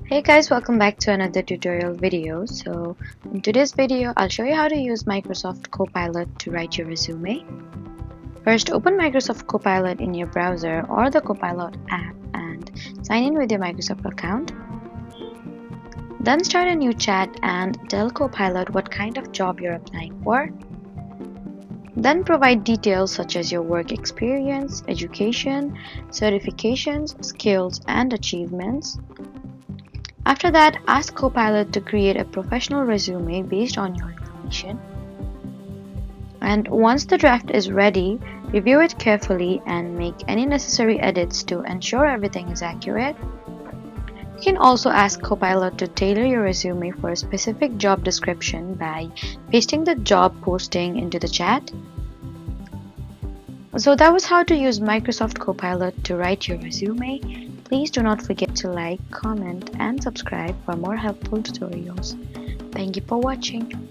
Hey guys, welcome back to another tutorial video. So in today's video, I'll show you how to use Microsoft Copilot to write your resume. First, open Microsoft Copilot in your browser or the Copilot app and sign in with your Microsoft account. Then start a new chat and tell Copilot what kind of job you're applying for. Then provide details such as your work experience, education, certifications, skills, and achievements. After that, ask Copilot to create a professional resume based on your information. And once the draft is ready, review it carefully and make any necessary edits to ensure everything is accurate. You can also ask Copilot to tailor your resume for a specific job description by pasting the job posting into the chat. So that was how to use Microsoft Copilot to write your resume. Please do not forget to like, comment, and subscribe for more helpful tutorials. Thank you for watching.